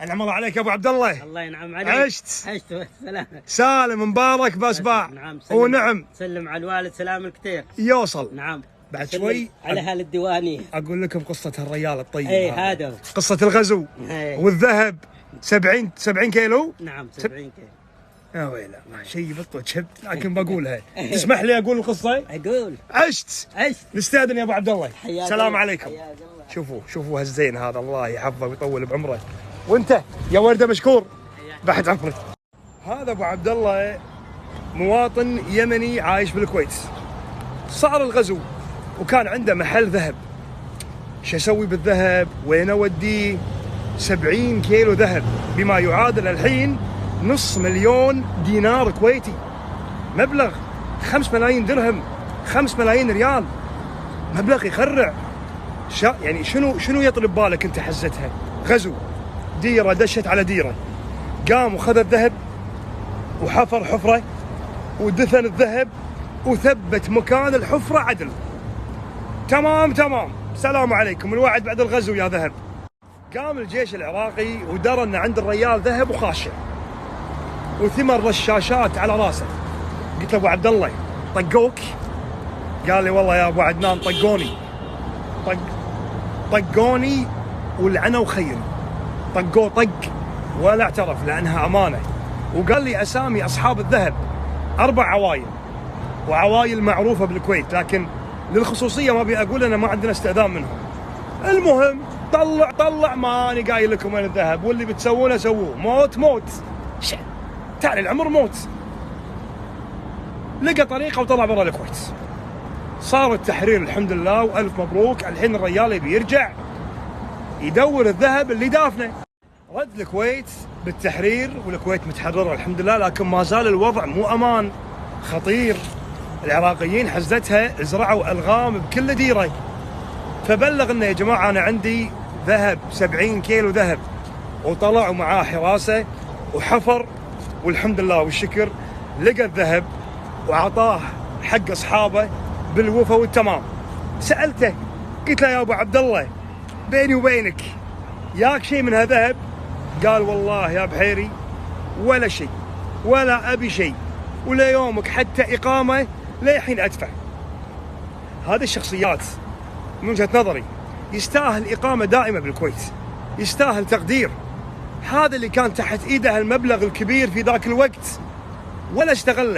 انعم الله عليك يا ابو عبد الله. الله ينعم عليك. عشت والسلامة. سالم مبارك باصبع. نعم. ونعم. سلم على الوالد سلام الكثير. يوصل. نعم. بعد شوي على اهل الديوانيه. اقول لكم قصه الريال الطيب. هذا قصه الغزو. والذهب 70 كيلو. نعم 70 كيلو. يا ويلي شيء بطل شبت، لكن بقولها. تسمح لي اقول القصه؟ اقول. عشت. نستاذن يا ابو عبد الله. السلام عليكم. شوفوا هالزين هذا، الله يحفظه ويطول بعمره. وانت يا ورده مشكور بعد عمرك. هذا ابو عبد الله مواطن يمني عايش بالكويت. صار الغزو وكان عنده محل ذهب. شو اسوي بالذهب؟ وين اوديه؟ 70 كيلو ذهب بما يعادل الحين نص مليون دينار كويتي، مبلغ 5 ملايين درهم، 5 ملايين ريال، مبلغ يخرع. يعني شنو يطلب بالك انت حزتها؟ غزو، ديره دشت على ديره، قام وخذ الذهب وحفر حفره ودفن الذهب وثبت مكان الحفره عدل. تمام. سلام عليكم، الوعد بعد الغزو يا ذهب. قام الجيش العراقي ودرى ان عند الريال ذهب وخاشه وثمر رشاشات على راسه. قلت له ابو عبد الله طقوك؟ قال لي والله يا ابو عدنان طقوني. طقوني ولعنوا خيري. طقوه طق ولا اعترف لانها امانه. وقال لي اسامي اصحاب الذهب 4 عوائل، وعوائل معروفه بالكويت، لكن للخصوصيه ما ابي اقول، انا ما عندنا استئذان منهم. المهم طلع ما انا قايل لكم وين الذهب، واللي بتسوونه سووه. موت تعال العمر موت. لقى طريقه وطلع برا الكويت. صار التحرير الحمد لله والف مبروك. الحين الرجال يبي يرجع يدور الذهب اللي دافنه. رد الكويت بالتحرير والكويت متحرره الحمد لله، لكن ما زال الوضع مو امان، خطير. العراقيين حزتها زرعوا الغام بكل ديره. فبلغ انه يا جماعه انا عندي ذهب 70 كيلو ذهب، وطلعوا معاه حراسه وحفر، والحمد لله والشكر لقى الذهب وعطاه حق اصحابه بالوفا والتمام. سالته قلت له يا ابو عبد الله بيني وبينك ياك شيء من هالذهب؟ قال والله يا بحيري ولا شيء، ولا ابي شيء، ولا يومك حتى اقامه للحين ادفع. هذه الشخصيات من وجهة نظري يستاهل إقامة دائمة بالكويت، يستاهل تقدير. هذا اللي كان تحت إيده المبلغ الكبير في ذاك الوقت ولا اشتغل له.